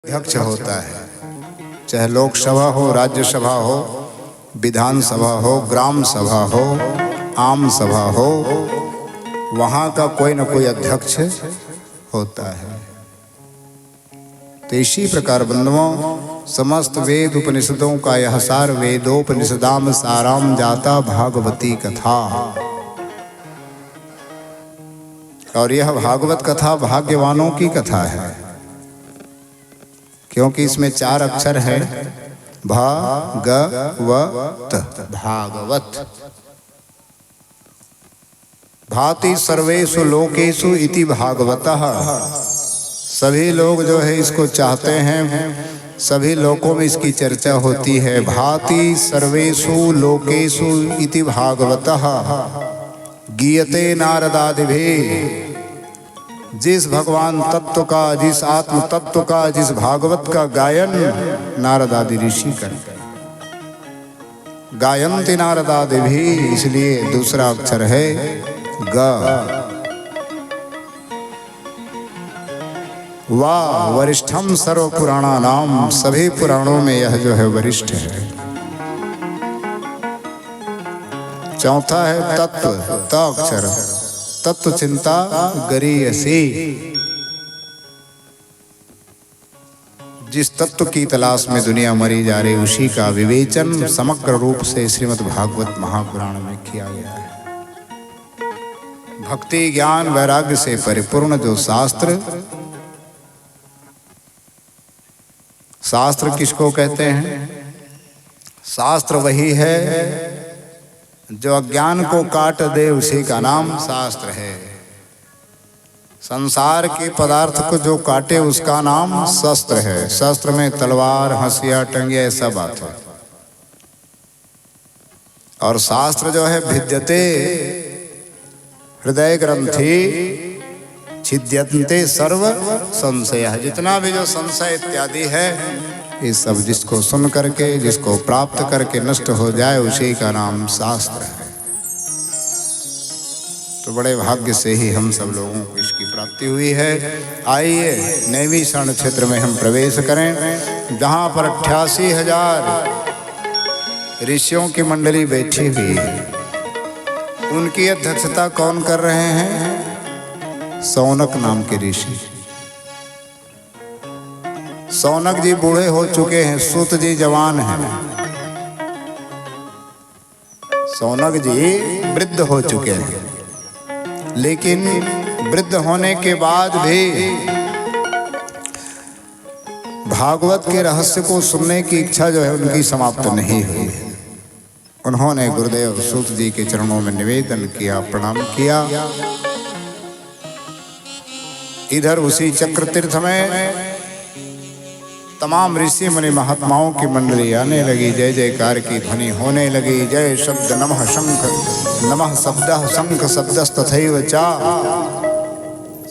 अध्यक्ष होता है, चाहे लोकसभा हो, राज्यसभा हो, विधानसभा हो, ग्राम सभा हो, आम सभा हो, वहाँ का कोई न कोई अध्यक्ष होता है। तो इसी प्रकार बंधुओं, समस्त वेद उपनिषदों का यह सार वेदोपनिषदाम साराम जाता भागवती कथा। और यह भागवत कथा भाग्यवानों की कथा है, क्योंकि इसमें 4 अक्षर है, भागवत। भागवत भाति सर्वेषु लोकेषु इति भागवतः। सभी लोग जो है इसको चाहते हैं, सभी लोकों में इसकी चर्चा होती है। भाति सर्वेषु लोकेषु इति भागवतः गीयते नारदादिभिः। जिस भगवान तत्व का, जिस आत्म तत्व का, जिस भागवत का गायन नारद आदि ऋषि करते हैं, गायन्ति नारदादिभिः, इसलिए दूसरा अक्षर है ग। वाह वरिष्ठम सर्व पुराणानाम, सभी पुराणों में यह जो है वरिष्ठ है। चौथा है तत्व, त अक्षर, तत्व चिंता गरीयसी। जिस तत्व की तलाश में दुनिया मरी जा रही, उसी का विवेचन समग्र रूप से श्रीमद् भागवत महापुराण में किया गया है। भक्ति ज्ञान वैराग्य से परिपूर्ण जो शास्त्र, शास्त्र किसको कहते हैं? शास्त्र वही है जो अज्ञान को काट दे, उसी का नाम शास्त्र है। संसार के पदार्थ को जो काटे, उसका नाम शस्त्र है। शस्त्र में तलवार, हंसिया, टंगिया ऐसा बात है। और शास्त्र जो है भिद्यते हृदय ग्रंथि छिद्यन्ते सर्व संशय। जितना भी जो संशय इत्यादि है, ये सब जिसको सुन करके, जिसको प्राप्त करके नष्ट हो जाए, उसी का नाम शास्त्र है। तो बड़े भाग्य से ही हम सब लोगों को इसकी प्राप्ति हुई है। आइए नैवी शरण क्षेत्र में हम प्रवेश करें, जहाँ पर 88,000 ऋषियों की मंडली बैठी हुई है। उनकी अध्यक्षता कौन कर रहे हैं? सौनक नाम के ऋषि। सौनक जी बूढ़े हो चुके हैं, सूत जी जवान हैं। सौनक जी वृद्ध हो चुके हैं, लेकिन वृद्ध होने के बाद भी भागवत के रहस्य को सुनने की इच्छा जो है उनकी समाप्त नहीं हुई है। उन्होंने गुरुदेव सूत जी के चरणों में निवेदन किया, प्रणाम किया। इधर उसी चक्र तीर्थ में तमाम ऋषि मुनि महात्माओं की मंडली आने लगी। जय जयकार की ध्वनि होने लगी। जय शब्द नमः शंख, नमः शब्दः शंख शब्दस्तथैव चा।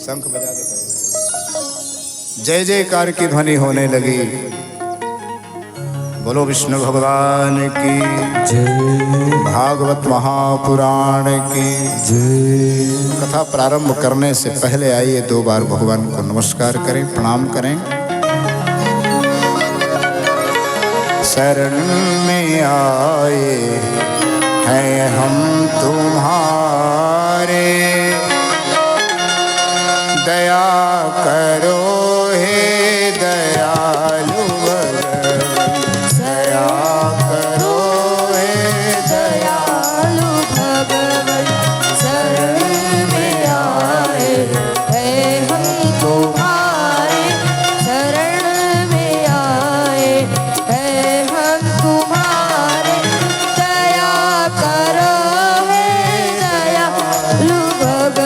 शंख बजा दे। जय जयकार की ध्वनि होने लगी। बोलो विष्णु भगवान की जय, भागवत महापुराण की जय। कथा प्रारंभ करने से पहले आइए 2 बार भगवान को नमस्कार करें, प्रणाम करें। शरण में आए हैं हम तुम्हारे, दया करो हे दयालु भगवान, दया करो हे दयालु भगवान। शरण में आए हैं हम तुम्हारे, शरण में आए हैं हम तुम्हारे, दया करो हे दयालु भगवान।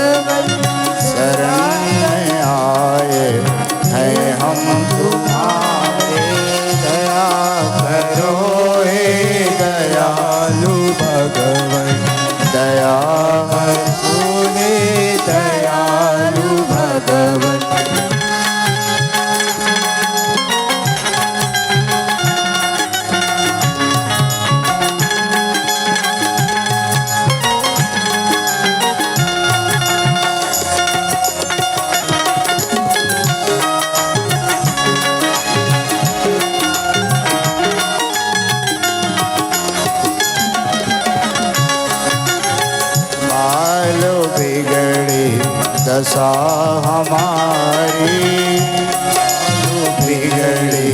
दशा हमारी, बिगड़ी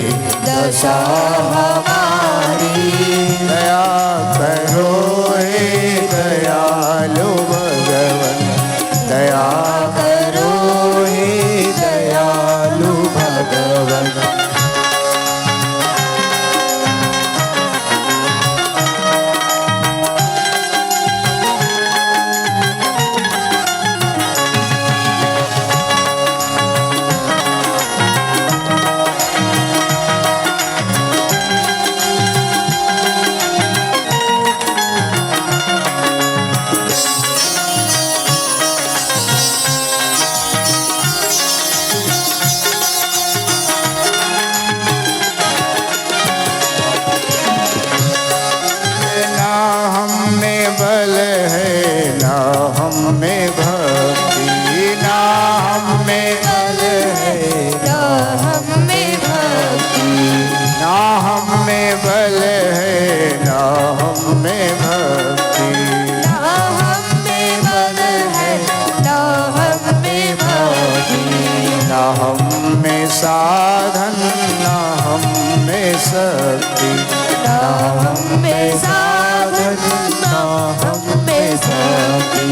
दशा हमारी। दया करो हे दयालु भगवन, दया करो हे दयालु भगवन। साधन ना हम में शक्ति, ना हम में साधन ना हम में शक्ति।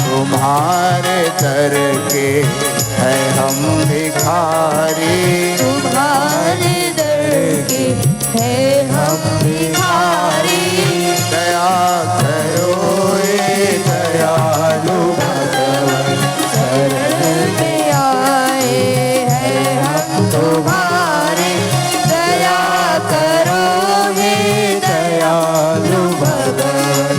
तुम्हारे दर के है हम भिखारी, तुम्हारे दर के है हम भिखारी। दया करो हे दयालु भगवन, शरण में आए हैं हम तुम्हारे, दया करो हे दयालु भगवन।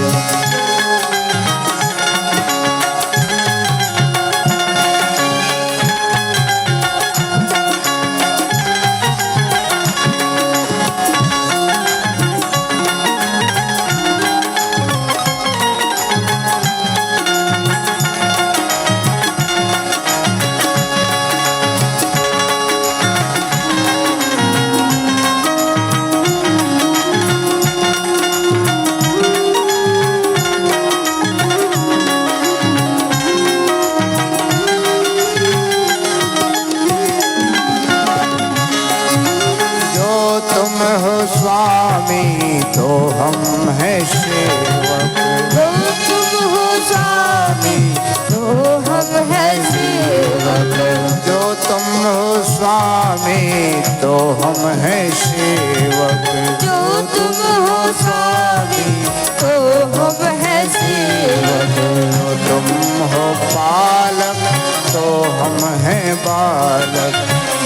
स्वामी तो हम हैं सेवक, जो तुम हो स्वामी तो हम हैं सेवक। जो तुम हो स्वामी तो हम हैं सेवक, जो तुम हो स्वामी तो हम हैं सेवक। जो तुम हो पालक तो हम हैं बालक,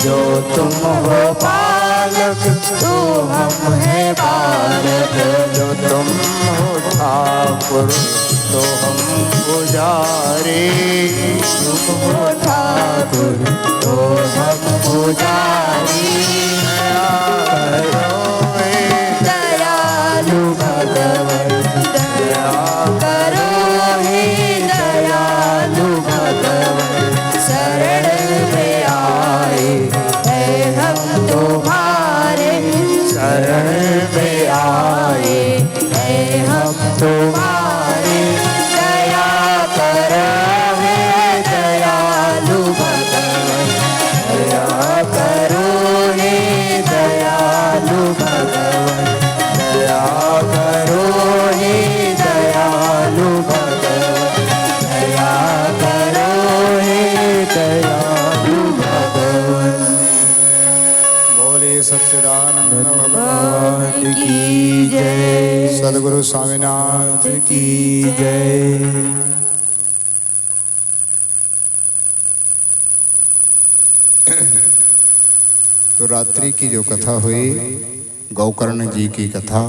जो तुम हो बालक तो हम हैं बालक। जो तुम हो ठाकुर तो हम पुजारी, तुम हो ठाकुर तो हम पुजारी। दयालु भगवन, दया करो हे दयालु भगवन। शरण में आए हैं हम तुम्हारे, शरण में आए हैं हम तुम्हारे। दया करो हे दयालु भगवन, दया करो हे दयालु भगवन। दया करो हे दयालु भगवन, दया करो हे दयालु भगवन। बोले सच्चिदानंद भगवान की जय, सद्गुरु स्वामीनाथ की जय। तो रात्रि की जो कथा हुई गौकर्ण जी की कथा,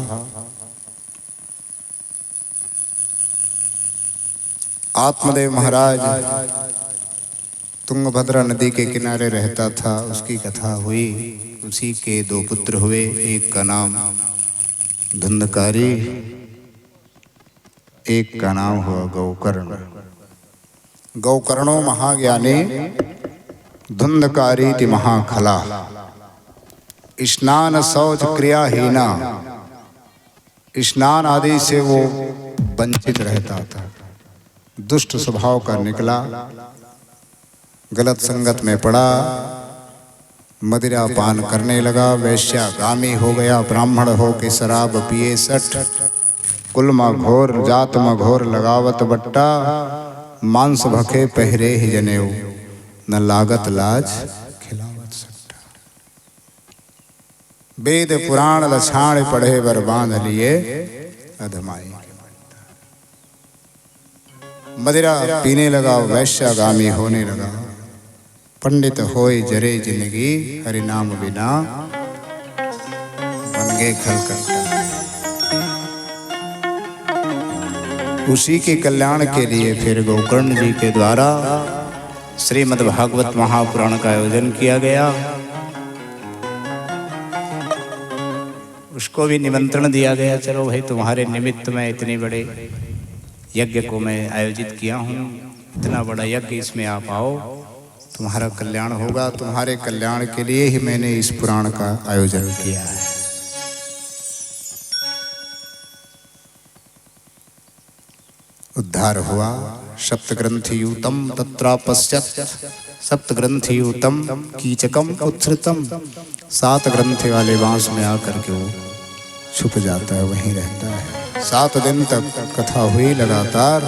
आत्मदेव महाराज तुंगभद्रा नदी के किनारे रहता था, उसकी कथा हुई। उसी के दो पुत्र हुए, एक का नाम धुंधकारी, एक का नाम हुआ गौकर्ण। गौकर्णो महाज्ञानी धुंधकारी ति महाखला, स्नान शौच क्रियाहीना, स्नान आदि से वो वंचित रहता था, दुष्ट स्वभाव का निकला। गलत संगत में पड़ा, मदिरा पान करने लगा, वैश्यागामी हो गया, ब्राह्मण हो के शराब पिए सठ, कुल मा घोर जात मा घोर लगावत बट्टा, मांस भखे पहरे ही जनेऊ, न लागत लाज खिलावत सट्टा। वेद पुराण लछाण पढ़े बर बांध लिए अधमाई। मदिरा पीने लगा, वैश्यागामी होने लगा, पंडित होए जरे जिंदगी, हरि नाम बिना बन गए खलकट्टा। उसी के कल्याण के लिए फिर गोकर्ण जी के द्वारा श्रीमद् भागवत महापुराण का आयोजन किया गया। उसको भी निमंत्रण दिया गया, चलो भाई तुम्हारे निमित्त में इतने बड़े यज्ञ को मैं आयोजित किया हूँ, इतना बड़ा यज्ञ, इसमें आप आओ, तुम्हारा कल्याण होगा। तुम्हारे कल्याण के लिए ही मैंने इस पुराण का आयोजन किया है। उद्धार हुआ। सप्तग्रंथियूतम तत्रापश्यत्, सप्तग्रंथियूतम कीचकम उत्सृतम। 7 ग्रंथि वाले बांस में आकर के वो छुप जाता है, वहीं रहता है। 7 दिन तक कथा हुई लगातार।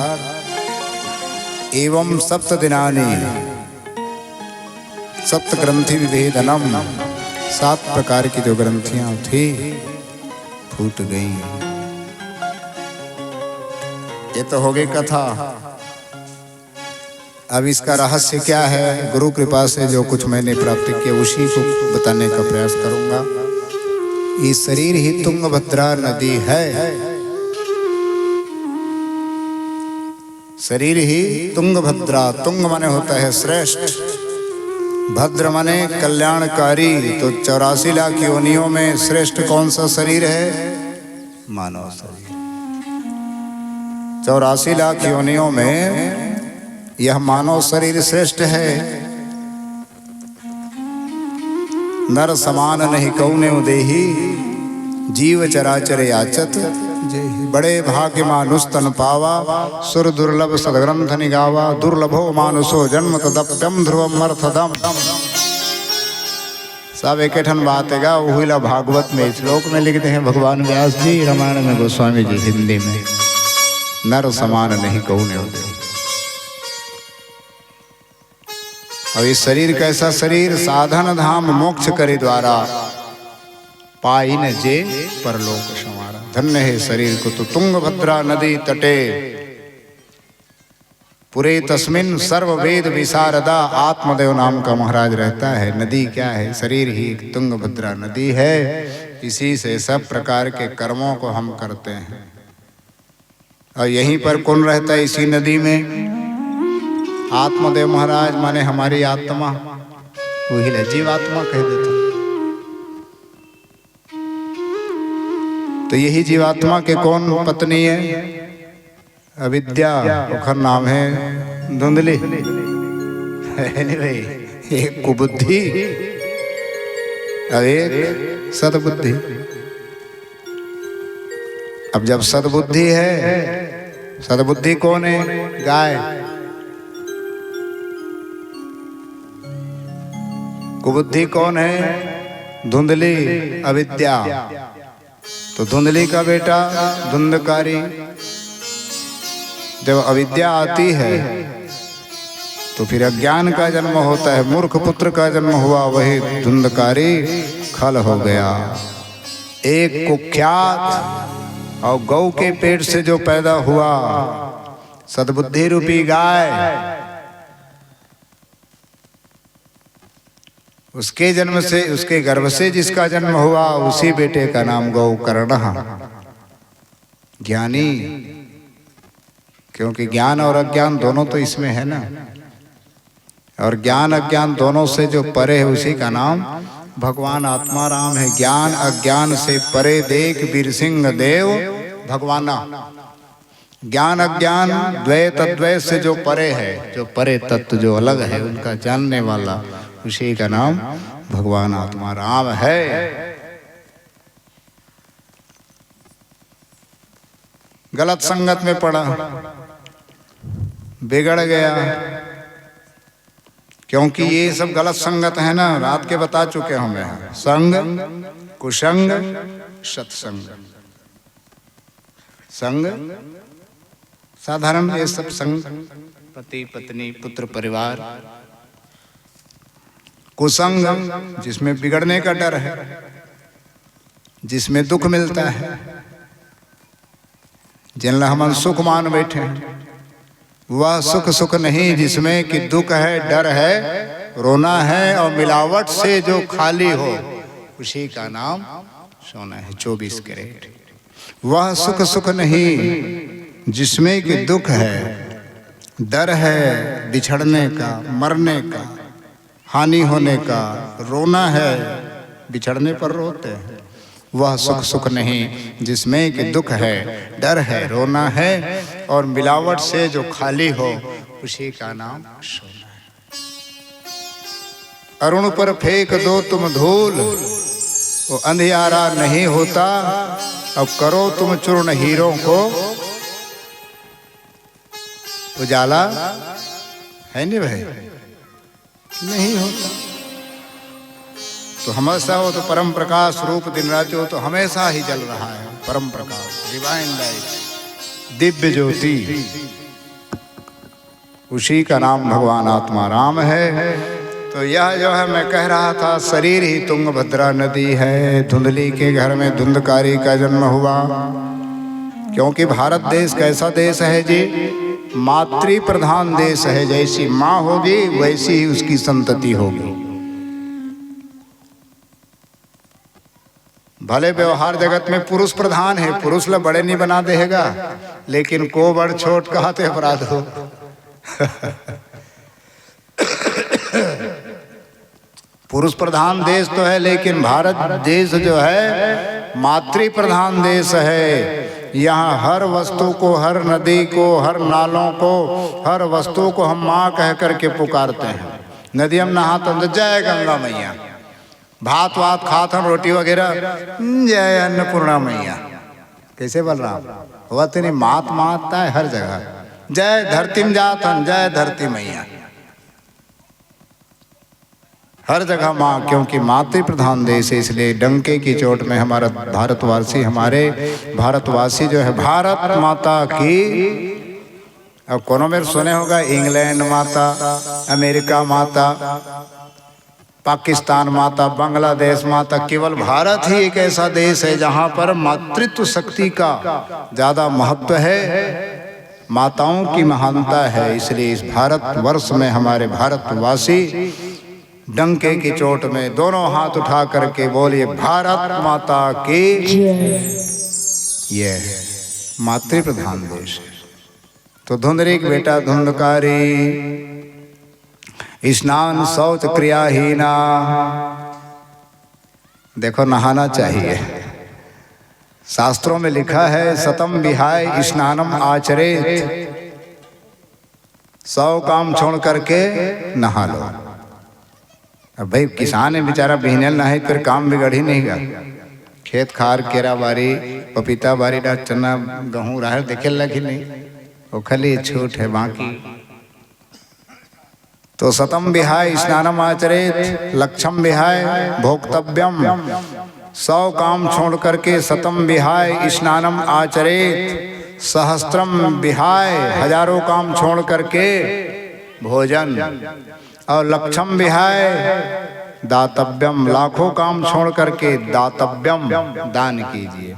एवं 7 दिनानि सप्तग्रंथि विभेदनम, 7 प्रकार की जो ग्रंथियां थी फूट गई। ये तो हो गई कथा। अब इसका रहस्य क्या है, गुरु कृपा से जो कुछ मैंने प्राप्त किया उसी को बताने का प्रयास करूंगा। ये शरीर ही तुंगभद्रा नदी है, शरीर ही तुंगभद्रा। तुंग माने होता है श्रेष्ठ, भद्र माने कल्याणकारी। तो 84 लाख योनियों में श्रेष्ठ कौन सा शरीर है? मानव शरीर। 84 लाख योनियों में यह मानव शरीर श्रेष्ठ है। नर समान नहीं कौने देही, जीव चराचर याचत जेहि। बड़े भाग्य मानुष तन पावा, सुर दुर्लभ सदग्रंथ निगावा। दुर्लभो मानुषो जन्म तदप्यम ध्रुवम अर्थदम। सब एक ठन बात है। वही भागवत में श्लोक में लिखते हैं भगवान व्यास जी, रामायण में गोस्वामी जी हिंदी में, नर समान नहीं कौने होते। और ये शरीर कैसा शरीर? साधन धाम मोक्ष करे द्वारा, पाई न जे परलोक समारा। धन्य है शरीर को तो तुंगभद्रा नदी तटे, पुरे तस्मिन सर्व वेद विशारदा। आत्मदेव नाम का महाराज रहता है। नदी क्या है? शरीर ही एक तुंगभद्रा नदी है। इसी से सब प्रकार के कर्मों को हम करते हैं। और यहीं पर कौन रहता है? इसी नदी में आत्मदेव महाराज, माने हमारी आत्मा, वही जीवात्मा कह देता। तो यही जीवात्मा के कौन पत्नी है? अविद्या। उसका नाम है धुंधली। नहीं भाई, एक कुबुद्धि और एक सद्बुद्धि। अब जब सद्बुद्धि है, सद्बुद्धि कौन है? गाय। कुबुद्धि कौन है? धुंधली, अविद्या। तो धुंधली का बेटा धुंधकारी। जब अविद्या आती है तो फिर अज्ञान का जन्म होता है। मूर्ख पुत्र का जन्म हुआ, वही धुंधकारी खल हो गया। एक कुख्यात और गौ के पेट से जो पैदा हुआ सद्बुद्धि रूपी गाय, उसके जन्म से, उसके गर्भ से जिसका जन्म हुआ, उसी बेटे का नाम गौकर्ण। ज्ञानी, क्योंकि ज्ञान और अज्ञान दोनों तो इसमें है ना। और ज्ञान अज्ञान दोनों से जो परे है, उसी का नाम भगवान आत्मा राम है। ज्ञान अज्ञान से परे देख वीर सिंह देव भगवाना। ज्ञान अज्ञान द्वैत अद्वैत से जो परे है, जो परे तत्व जो अलग है, उनका जानने वाला, उसी का नाम भगवान आत्मा राम है। गलत संगत में पड़ा, बिगड़ गया। क्योंकि ये सब गलत संगत है ना, रात के बता चुके हमें। संग, कुसंग, सत्संग। संग साधारण ये सब संग, पति पत्नी पुत्र परिवार। कुसंग जिसमें बिगड़ने का डर है, जिसमें दुख मिलता है, जिन हम सुख मान बैठे हैं, वह सुख सुख नहीं जिसमें कि दुख है, डर है, रोना है और मिलावट से जो खाली हो, उसी का नाम सोना है। 24 कैरेट। वह सुख सुख नहीं जिसमें कि दुख है, डर है बिछड़ने का, मरने का, हानि होने का, रोना है, बिछड़ने पर रोते हैं। वह सुख सुख नहीं जिसमें कि दुख है, डर है, रोना है और मिलावट से जो खाली हो, उसी का नाम सोना है। अरुण पर फेंक दो तुम धूल, वो अंधियारा नहीं होता। अब करो तुम चूर्ण हीरों को, उजाला है नहीं भाई, नहीं होता। तो हमेशा हो तो परम प्रकाश रूप दिन रात हो तो हमेशा ही जल रहा है। परम प्रकाश, डिवाइन लाइट, दिव्य ज्योति, उसी का नाम भगवान आत्मा राम है। तो यह जो है मैं कह रहा था, शरीर ही तुंगभद्रा नदी है। धुंधली के घर में धुंधकारी का जन्म हुआ, क्योंकि भारत देश कैसा देश है जी? मातृ प्रधान देश है। जैसी माँ होगी वैसी ही उसकी संतति होगी। भले व्यवहार जगत में पुरुष प्रधान है, पुरुष ला बड़े नहीं बना देगा, लेकिन को बड़ छोट कहते अपराध हो। पुरुष प्रधान देश तो है, लेकिन भारत देश जो है मातृ प्रधान देश है। यहाँ हर वस्तु को, हर नदी को, हर नालों को, हर वस्तु को हम माँ कह करके पुकारते हैं। नदी हम नहाते हैं जय गंगा मैया, भात वात खात हम रोटी वगैरह जय अन्नपूर्णा मैया। कैसे बोल रहा हूँ? हुआ तो नहीं, मात माता है हर जगह। जय धरती में जात हम, जय धरती मैया, हर जगह माँ, क्योंकि मातृ प्रधान देश है। इसलिए डंके की चोट में हमारा हमारे भारतवासी जो है भारत माता की, अब कोनो में सुने होगा इंग्लैंड माता, अमेरिका माता, पाकिस्तान माता, बांग्लादेश माता। केवल भारत ही एक ऐसा देश है जहाँ पर मातृत्व शक्ति का ज्यादा महत्व है, माताओं की महानता है। इसलिए इस भारत वर्ष में हमारे भारतवासी डंके की चोट में दोनों हाथ उठा करके बोलिए भारत माता की। ये मातृ प्रधान देश है। तो धुंधरी की बेटा धुंधकारी, स्नान शौच क्रियाहीना। देखो नहाना चाहिए। शास्त्रों में लिखा है सतम विहाय स्नानम आचरेत, 100 काम छोड़ करके नहा लो। अब भाई किसान है बेचारा, बिहनल ना है फिर काम बिगड़ ही नहीं गा। खेत खार केरा बारी, पपीता बारी, डा चना गेहूँ राहर देखे लगी नहीं, वो खाली छूट है बाकी। तो सतम विहाय स्नानम आचरेत, लक्षम विहाय भोक्तव्यम। 100 काम छोड़ करके सतम विहाय स्नानम आचरेत, सहस्त्रम विहाय हजारों काम छोड़ करके भोजन, और लक्षम विहाय दातव्यम, लाखों काम छोड़ करके दातव्यम दान कीजिए।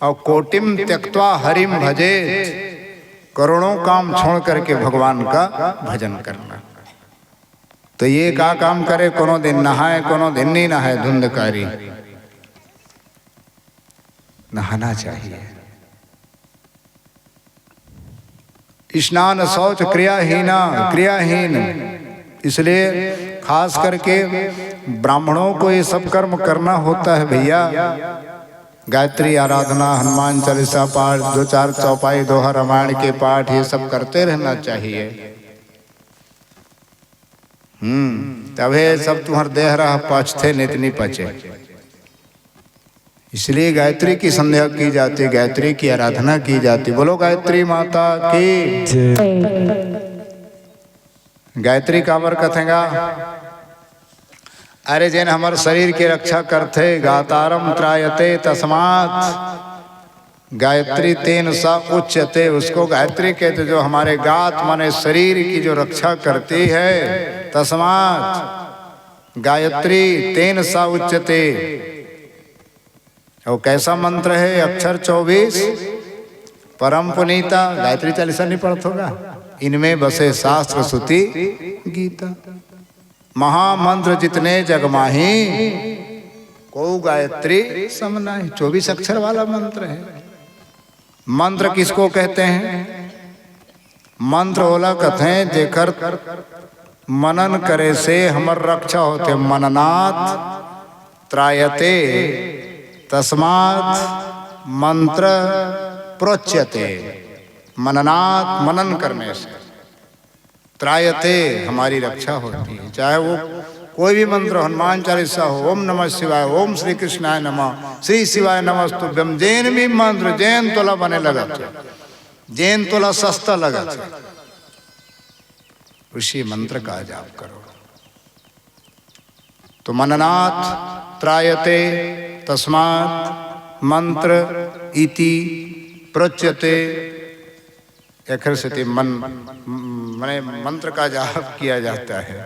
और कोटिम त्यक्त्वा हरिम भजेत, करोड़ों काम छोड़ करके भगवान का भजन करना। तो ये का काम करे? कोनो दिन नहाए, कोनो दिन नहीं नहाए। धुंधकारी नहाना चाहिए। स्नान शौच क्रियाहीन, इसलिए खास करके ब्राह्मणों को ये सब कर्म करना होता है भैया। गायत्री आराधना, हनुमान चालीसा पाठ, 2-4 चौपाई, दोहा रामायण के पाठ, ये सब करते रहना चाहिए। तबे सब तुम्हार देह रहा पचते नितनी पचे। इसलिए गायत्री की संध्या की जाती, गायत्री की आराधना की जाती। बोलो गायत्री माता की। गायत्री काबर कथेगा, अरे जैन हमारे शरीर की रक्षा करते गातारम त्रायते तस्मात् गायत्री तेन सा उच्यते, उसको गायत्री कहते जो हमारे गात माने शरीर की जो रक्षा करती है। तस्मात् गायत्री तेन सा उच्यते। वो कैसा मंत्र है? अक्षर 24 परम पुनीता। गायत्री चालीसा नहीं पढ़ता होगा, इनमें बसे शास्त्र श्रुति गीता। महामंत्र जितने जग माही को गायत्री सम नाही। 24 अक्षर वाला मंत्र है। मंत्र किसको कहते हैं? मंत्र ओला कहते हैं जेकर मनन करे से हमर रक्षा होते। मननात् त्रायते तस्मात् मंत्र प्रोच्यते। मननात् मनन करने से त्रायते हमारी रक्षा होती है। चाहे वो कोई भी मंत्र, हनुमान चालीसा हो, ओम नमः शिवाय, ओम श्री कृष्णाय नमः, श्री शिवाय नमस्तुभ्यम, जैन भी मंत्र जैन तोला बने लगा, जैन तोला सस्ता लगा, उसी मंत्र का जाप करो। तो मननात् त्रायते तस्मात् मंत्र इति प्रोच्यते। अक्षर से मन माने मंत्र का जाप किया जाता है।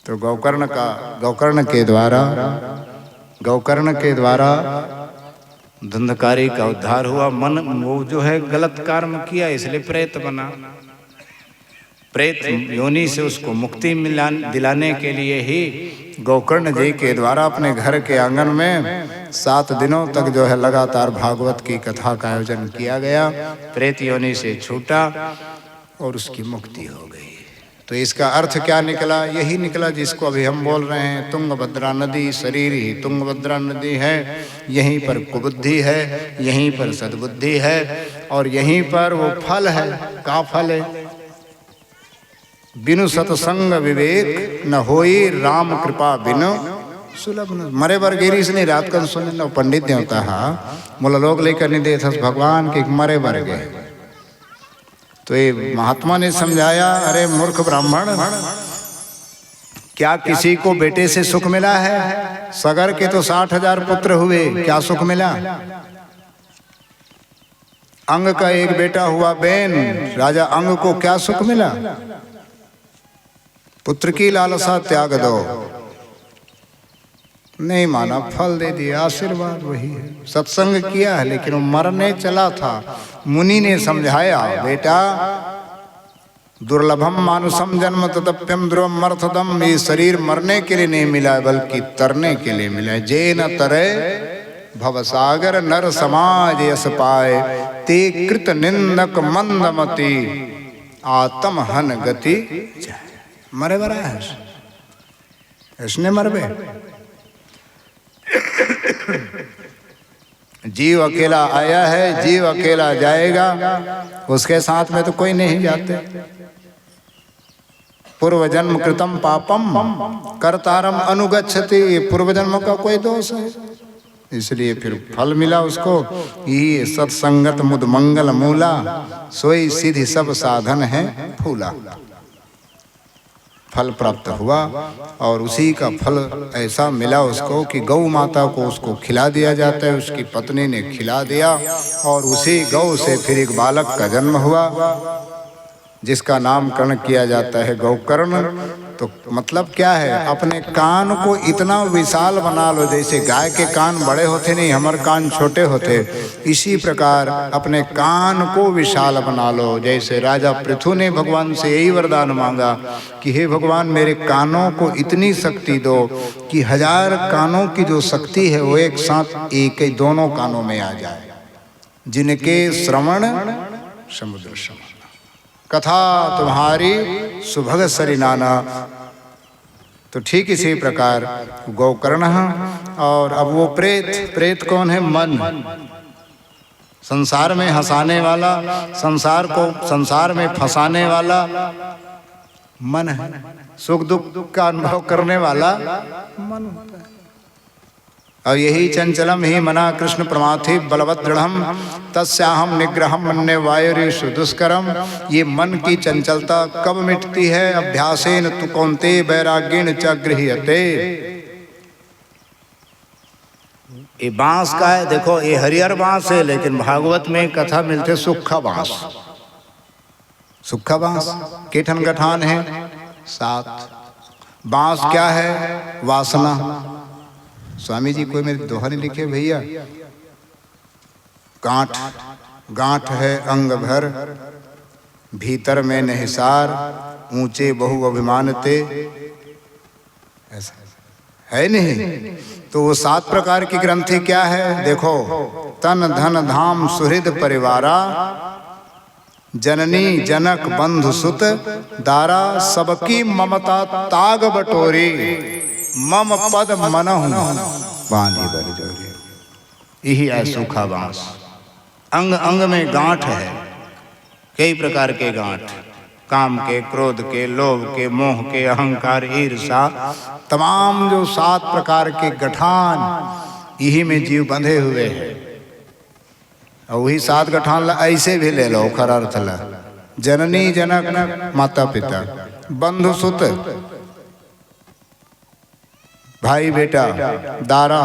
तो गौकर्ण के द्वारा धुंधकारी का उद्धार हुआ। मन वो जो है गलत कर्म किया इसलिए प्रेत बना। प्रेत योनि से उसको मुक्ति दिलाने के लिए ही गौकर्ण जी के द्वारा अपने घर के आंगन में 7 दिनों तक जो है लगातार भागवत की कथा का आयोजन किया गया। प्रेत योनि से छूटा और उसकी मुक्ति हो गई। तो इसका अर्थ क्या निकला? यही निकला जिसको अभी हम बोल रहे हैं, तुंगभद्रा नदी शरीर ही तुंगभद्रा नदी है। यहीं पर कुबुद्धि है, यहीं पर सद्बुद्धि है और यहीं पर वो फल है। का फल है? बिनु सत्संग विवेक न होई राम कृपा बिनु सुलभ न। मरे बर गिरीश ने रात का सुन लो पंडित देवता मोला लोग लेकर नहीं दे भगवान के मरे बर गए। तो ये महात्मा ने समझाया, अरे मूर्ख ब्राह्मण, क्या किसी को बेटे से सुख मिला है? सगर के तो 60,000 पुत्र हुए, क्या सुख मिला? अंग का एक बेटा हुआ बेन, राजा अंग को क्या सुख मिला? पुत्र की लालसा त्याग दो, नहीं माना, फल दे दिया, आशीर्वाद वही है। सत्संग किया है लेकिन वो मरने चला था। मुनि ने समझाया, बेटा दुर्लभम मानुषम जन्म ततप्यम ध्रुवम मर्थदम। ये शरीर मरने के लिए नहीं मिला है बल्कि तरने के लिए मिला है। जे न तरे भवसागर नर समाज यस पाए, ते कृत निंदक मंदमति आत्म हन गति। मरे बरा है इसने मरबे। जीव अकेला आया है, जीव अकेला जाएगा, उसके साथ में तो कोई नहीं जाते। पूर्व जन्म कृतम पापम कर्तारम अनुगच्छति। ये पूर्व जन्म का कोई दोष है, इसलिए फिर फल मिला उसको। ये सत्संगत मुद मंगल मूला, सोई सिद्धि सब साधन है फूला। फल प्राप्त हुआ और उसी का फल ऐसा मिला उसको कि गौ माता को उसको खिला दिया जाता है। उसकी पत्नी ने खिला दिया और उसी गौ से फिर एक बालक का जन्म हुआ जिसका नामकरण किया जाता है गौकर्ण। तो मतलब क्या है? अपने कान को इतना विशाल बना लो, जैसे गाय के कान बड़े होते नहीं, हमारे कान छोटे होते, इसी प्रकार अपने कान को विशाल बना लो। जैसे राजा पृथु ने भगवान से यही वरदान मांगा कि हे भगवान, मेरे कानों को इतनी शक्ति दो कि 1000 कानों की जो शक्ति है वो एक साथ एक ही दोनों कानों में आ जाए, जिनके श्रवण समुद्र समान, कथा तुम्हारी सुभग सरिनाना। तो ठीक इसी प्रकार गौकर्ण। और अब वो प्रेत कौन है? मन। संसार में हंसाने वाला, संसार में फंसाने वाला मन है। सुख दुख का अनुभव करने वाला मन होता है। और यही चंचलम ही मना कृष्ण प्रमाथि बलवत् दृढ़म तस्याहम निग्रहम मन्ये वायुरेषु दुष्करम। ये मन की चंचलता कब मिटती है? अभ्यासेन तु कौन्तेय वैराग्येण च गृह्यते। ये बांस का है, देखो ये हरिहर बांस है, लेकिन भागवत में कथा मिलते सूखा बांस। सूखा बांस केठन गठान है 7। बांस क्या है? वासना। स्वामी जी कोई मेरे दोहा नहीं लिखे भैया। गांठ, गांठ है अंग भर, भीतर में निहिसार, ऊंचे बहु अभिमानते, ऐसा है नहीं। तो वो 7 प्रकार की ग्रंथि क्या है? देखो, तन धन धाम सुहृद परिवारा, जननी जनक बंधु सुत दारा, सबकी ममता ताग बटोरी, मम पद मनहु बांधी बरजोरी। यही है सूखा बांस। अंग अंग में गांठ है, कई प्रकार के गांठ, काम के, क्रोध के, लोभ के, मोह के, अहंकार, ईर्षा, तमाम जो 7 प्रकार के गठान, यही में जीव बंधे हुए हैं। और वही 7 गठान ऐसे भी ले लो, खरा अर्थ ला। जननी जनक माता पिता, बंधु सुत भाई बेटा, दारा,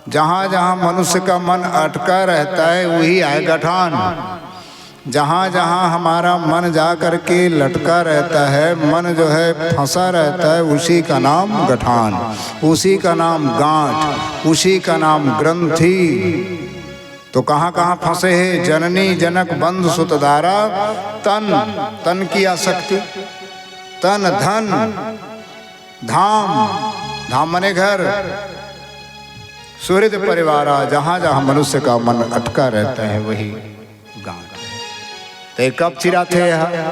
जहाँ जहाँ मनुष्य का मन अटका रहता है वही है गठान। जहाँ जहाँ हमारा मन जा करके लटका रहता है, मन जो है फंसा रहता है, उसी का नाम गठान, उसी का नाम गांठ, उसी का नाम ग्रंथि। तो कहाँ कहाँ फंसे हैं? जननी जनक बंधु सुत दारा, तन, तन की आसक्ति, तन धन, धाम, धाम मने घर, सुहृद परिवारा, जहाँ जहाँ मनुष्य का मन अटका रहता है वही गांठ। तो ये कब चिराते हैं?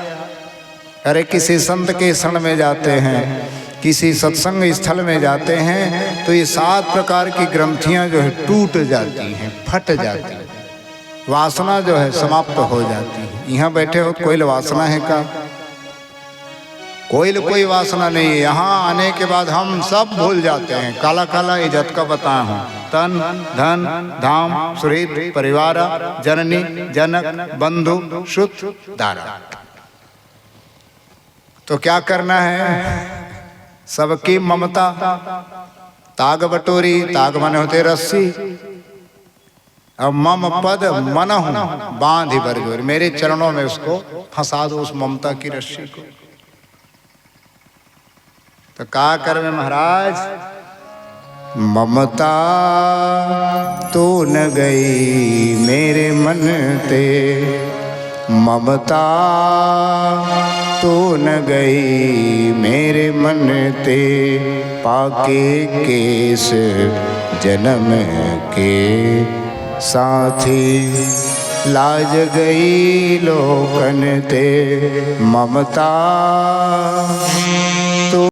अरे किसी संत के शरण में जाते हैं, किसी सत्संग स्थल में जाते हैं, तो ये 7 प्रकार की ग्रंथियां जो है टूट जाती हैं, फट जाती हैं, वासना जो है समाप्त हो जाती है। यहाँ बैठे हो कोई वासना है का? कोई वासना नहीं है। यहाँ आने के बाद हम सब भूल जाते हैं। काला काला इज्जत का बताया हूँ, तन धन धाम सुहृद परिवार, जननी जनक बंधु सुत दारा। तो क्या करना है? सबकी ममता ताग बटोरी, ताग मन होते रस्सी, और मम पद मनहु बांधी बरजोरी, मेरे चरणों में उसको फंसा दो, उस ममता की रस्सी को। तो क्या कर में महाराज? ममता तो न गई मेरे मन ते, ममता तो न गई मेरे मन ते, पाके केस जन्म के साथी, लाज गई लोकन ते ममता।